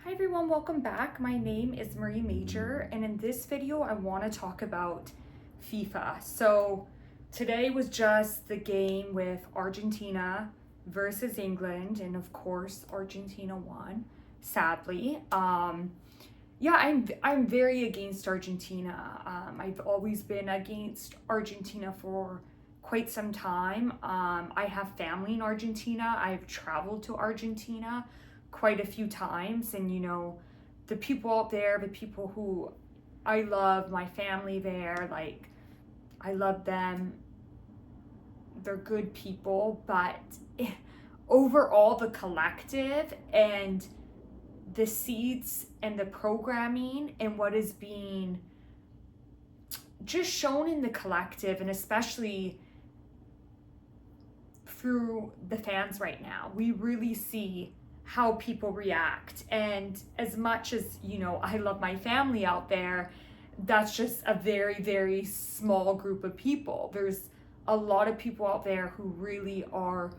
Hi everyone, welcome back. My name is Marie Major, and in this video I want to talk about FIFA. So today was just the game with Argentina versus England, and of course Argentina won, sadly. I'm very against Argentina. I've always been against Argentina for quite some time. I have family in Argentina. I've traveled to Argentina quite a few times, and the people out there, the people who I love, my family there, like I love them. They're good people, but overall the collective and the seeds and the programming and what is being just shown in the collective, and especially through the fans right now, we really see how people react. And as much as I love my family out there, that's just a very, very small group of people. There's a lot of people out there who really are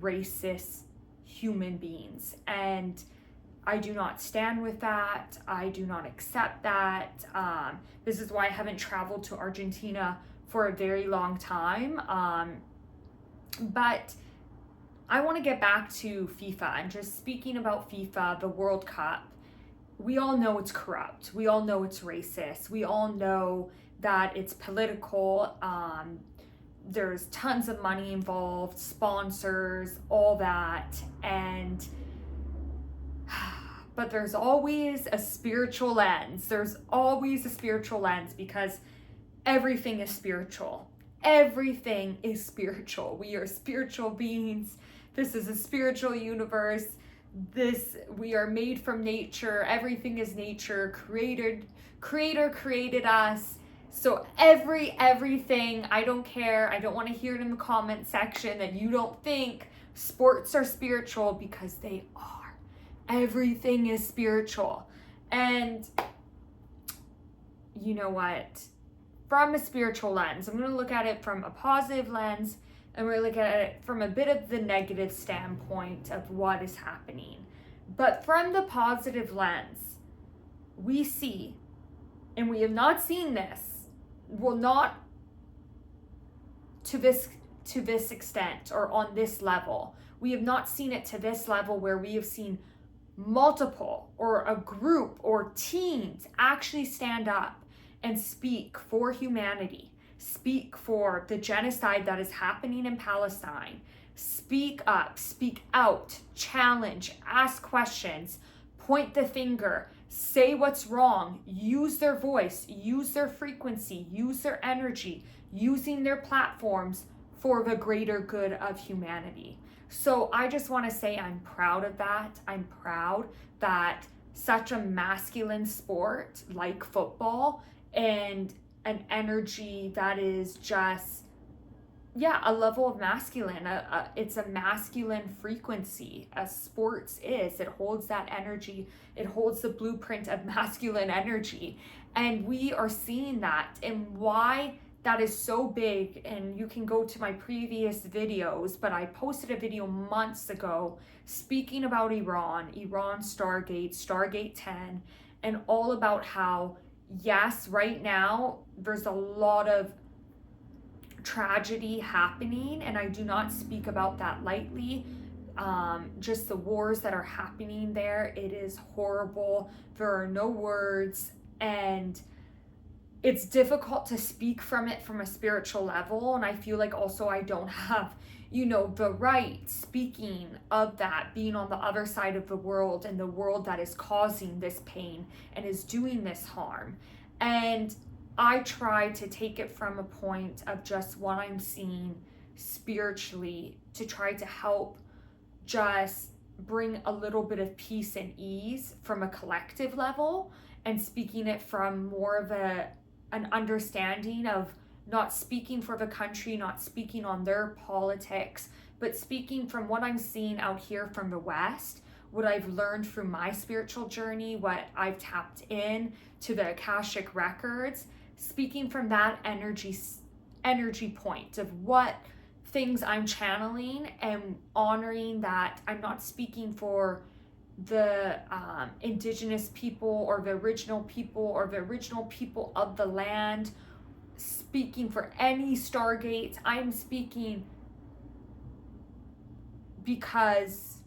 racist human beings, and I do not stand with that. I do not accept that. This is why I haven't traveled to Argentina for a very long time. But I want to get back to FIFA and just speaking about FIFA, the World Cup. We all know it's corrupt. We all know it's racist. We all know that it's political. There's tons of money involved, sponsors, all that. But there's always a spiritual lens. There's always a spiritual lens because everything is spiritual. Everything is spiritual. We are spiritual beings. This is a spiritual universe. We are made from nature. Everything is nature. Creator created us. So everything, I don't care. I don't want to hear it in the comment section that you don't think sports are spiritual, because they are. Everything is spiritual. And you know what? From a spiritual lens, I'm going to look at it from a positive lens, and we're going to look at it from a bit of the negative standpoint of what is happening. But from the positive lens, we see, and we have not seen this, well, not to this extent or on this level. We have not seen it to this level where we have seen multiple or a group or teams actually stand up and speak for humanity, speak for the genocide that is happening in Palestine, speak up, speak out, challenge, ask questions, point the finger, say what's wrong, use their voice, use their frequency, use their energy, using their platforms for the greater good of humanity. So I just want to say I'm proud of that. I'm proud that such a masculine sport like football, and an energy that is just, a level of masculine. It's a masculine frequency. As sports is, it holds that energy. It holds the blueprint of masculine energy. And we are seeing that. And why that is so big, and you can go to my previous videos, but I posted a video months ago speaking about Iran, Stargate 10, and all about how, yes, right now there's a lot of tragedy happening, and I do not speak about that lightly. Just the wars that are happening there, it is horrible. There are no words, and it's difficult to speak from it from a spiritual level. And I feel like also I don't have, the right speaking of that, being on the other side of the world, and the world that is causing this pain and is doing this harm. And I try to take it from a point of just what I'm seeing spiritually, to try to help just bring a little bit of peace and ease from a collective level, and speaking it from more of an understanding of not speaking for the country, not speaking on their politics, but speaking from what I'm seeing out here from the West, what I've learned through my spiritual journey, what I've tapped in to the Akashic records, speaking from that energy point of what things I'm channeling, and honoring that I'm not speaking for the indigenous people or the original people of the land, speaking for any Stargate. I'm speaking because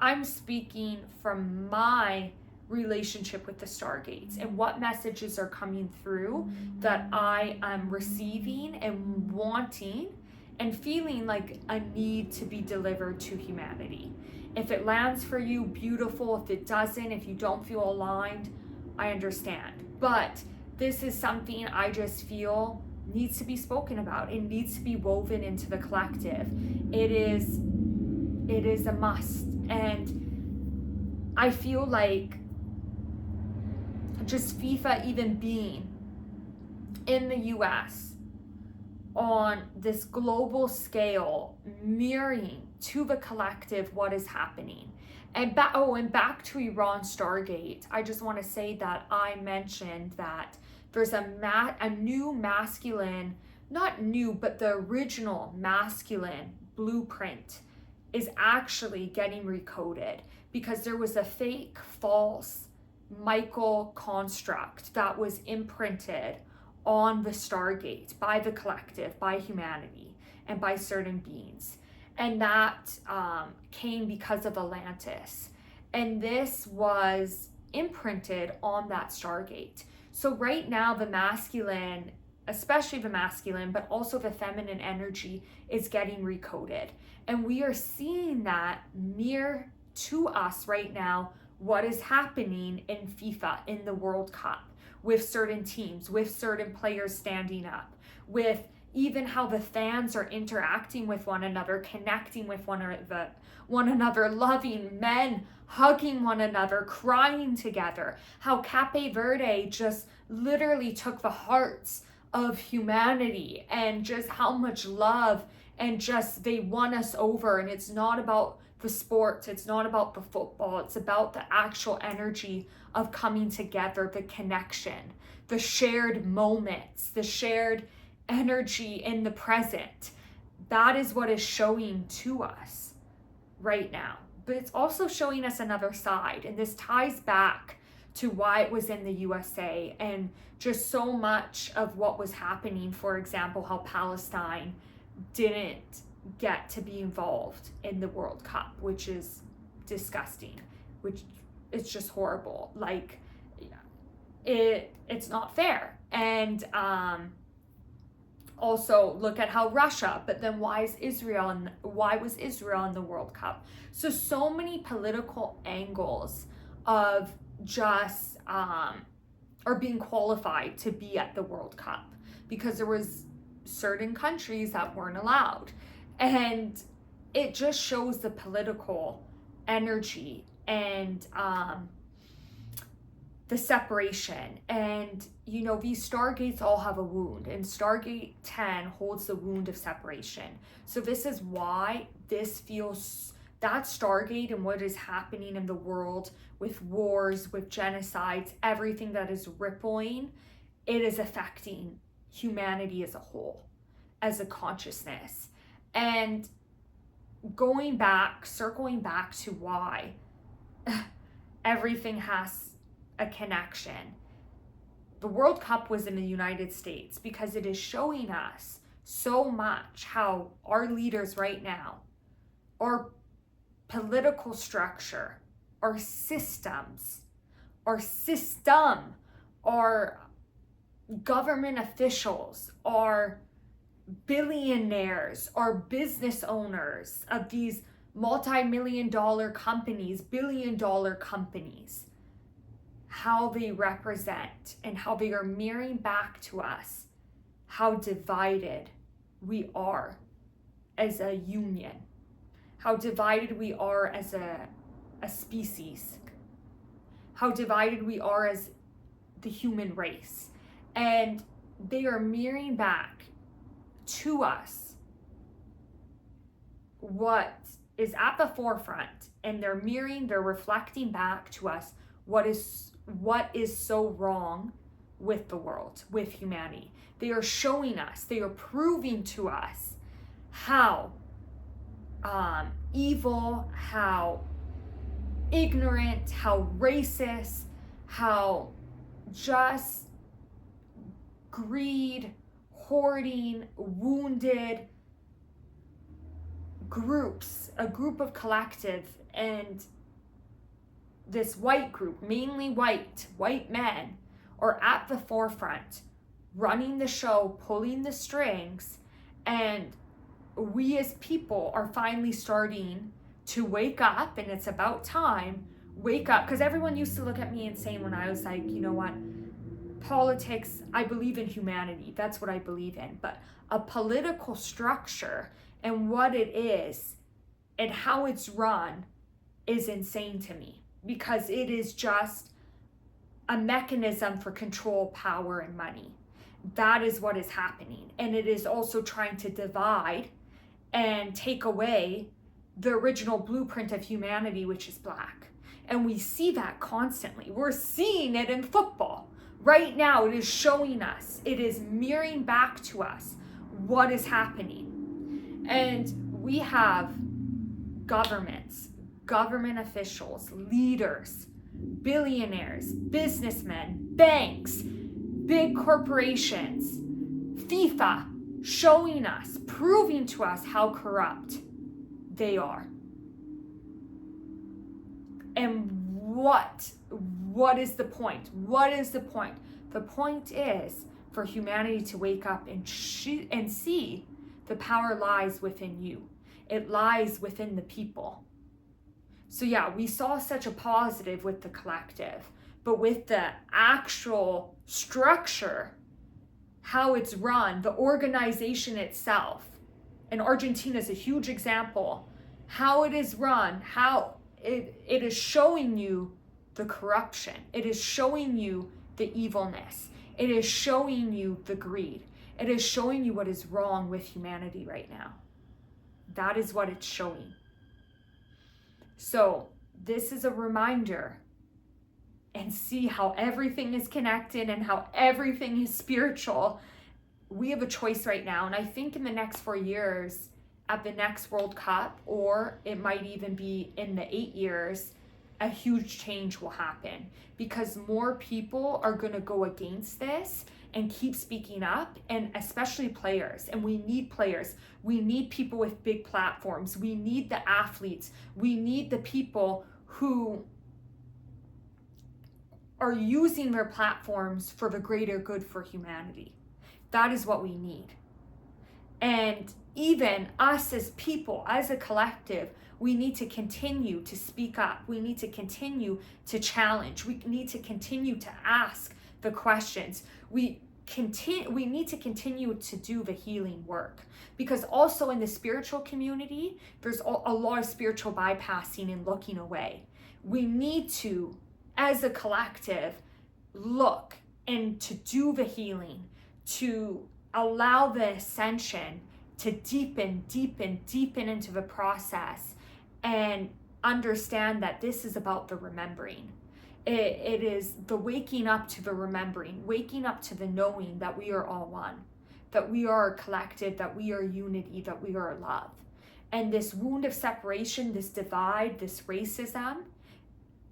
I'm speaking from my relationship with the Stargates and what messages are coming through that I am receiving and wanting and feeling like a need to be delivered to humanity. If it lands for you, beautiful. If it doesn't, if you don't feel aligned, I understand. But this is something I just feel needs to be spoken about. It needs to be woven into the collective. It is a must. And I feel like just FIFA even being in the US on this global scale, mirroring to the collective what is happening. And back to Iran Stargate, I just want to say that I mentioned that there's a new masculine, not new, but the original masculine blueprint is actually getting recoded because there was a fake, false Michael construct that was imprinted on the Stargate by the collective, by humanity, and by certain beings. And that came because of Atlantis. And this was imprinted on that Stargate. So right now, the masculine, especially the masculine, but also the feminine energy is getting recoded. And we are seeing that mirror to us right now what is happening in FIFA, in the World Cup, with certain teams, with certain players standing up, with even how the fans are interacting with one another, connecting with one another, loving, men hugging one another, crying together, how Cape Verde just literally took the hearts of humanity and just how much love and just they won us over. And it's not about the sports, it's not about the football, it's about the actual energy of coming together, the connection, the shared moments, the shared energy in the present. That is what is showing to us right now. But it's also showing us another side. And this ties back to why it was in the USA and just so much of what was happening. For example, how Palestine didn't get to be involved in the World Cup, which is disgusting, which is just horrible. Like, it's not fair. And also look at how Russia, but then why was Israel in the World Cup? So many political angles of just or being qualified to be at the World Cup because there was certain countries that weren't allowed. And it just shows the political energy and the separation. And you know, these Stargates all have a wound, and Stargate 10 holds the wound of separation. So this is why this feels, that Stargate and what is happening in the world with wars, with genocides, everything that is rippling, it is affecting humanity as a whole, as a consciousness. And circling back to why everything has a connection. The World Cup was in the United States because it is showing us so much how our leaders right now, our political structure, our systems, our system, our government officials, our billionaires, our business owners of these multi-million-dollar companies, billion-dollar companies, how they represent and how they are mirroring back to us how divided we are as a union, how divided we are as a species, how divided we are as the human race. And they are mirroring back to us what is at the forefront, and they're reflecting back to us what is so wrong with the world, with humanity. They are showing us, they are proving to us how evil, how ignorant, how racist, how just greed, hoarding, wounded groups, a group of collective, and this white group, mainly white men, are at the forefront, running the show, pulling the strings, and we as people are finally starting to wake up, and it's about time, wake up, because everyone used to look at me insane when I was like, you know what, politics, I believe in humanity, that's what I believe in, but a political structure and what it is and how it's run is insane to me, because it is just a mechanism for control, power, and money. That is what is happening. And it is also trying to divide and take away the original blueprint of humanity, which is black. And we see that constantly. We're seeing it in football. Right now, it is showing us, it is mirroring back to us what is happening. And we have governments, government officials, leaders, billionaires, businessmen, banks, big corporations, FIFA, showing us, proving to us how corrupt they are. And what is the point? What is the point? The point is for humanity to wake up and see the power lies within you. It lies within the people. So yeah, we saw such a positive with the collective, but with the actual structure, how it's run, the organization itself, and Argentina is a huge example, how it is run, how it is showing you the corruption. It is showing you the evilness. It is showing you the greed. It is showing you what is wrong with humanity right now. That is what it's showing. So this is a reminder, and see how everything is connected and how everything is spiritual. We have a choice right now. And I think in the next 4 years at the next World Cup, or it might even be in the 8 years, a huge change will happen, because more people are going to go against this and keep speaking up, and especially players. And we need players. We need people with big platforms. We need the athletes. We need the people who are using their platforms for the greater good for humanity. That is what we need. And even us as people, as a collective, we need to continue to speak up. We need to continue to challenge. We need to continue to ask the questions. We need to continue to do the healing work, because also in the spiritual community, there's a lot of spiritual bypassing and looking away. We need to, as a collective, look and to do the healing, to allow the ascension to deepen into the process, and understand that this is about the remembering. It is the waking up to the remembering, waking up to the knowing that we are all one, that we are a collective, that we are unity, that we are love. And this wound of separation, this divide, this racism,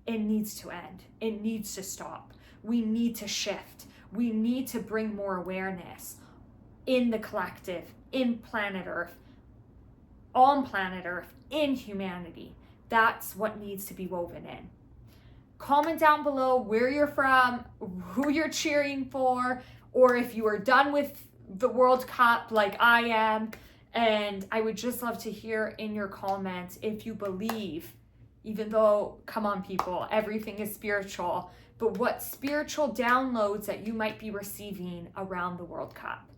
it needs to end. It needs to stop. We need to shift. We need to bring more awareness in the collective, in planet Earth, on planet Earth, in humanity. That's what needs to be woven in. Comment down below where you're from, who you're cheering for, or if you are done with the World Cup like I am. And I would just love to hear in your comments if you believe, even though, come on people, everything is spiritual, but what spiritual downloads that you might be receiving around the World Cup.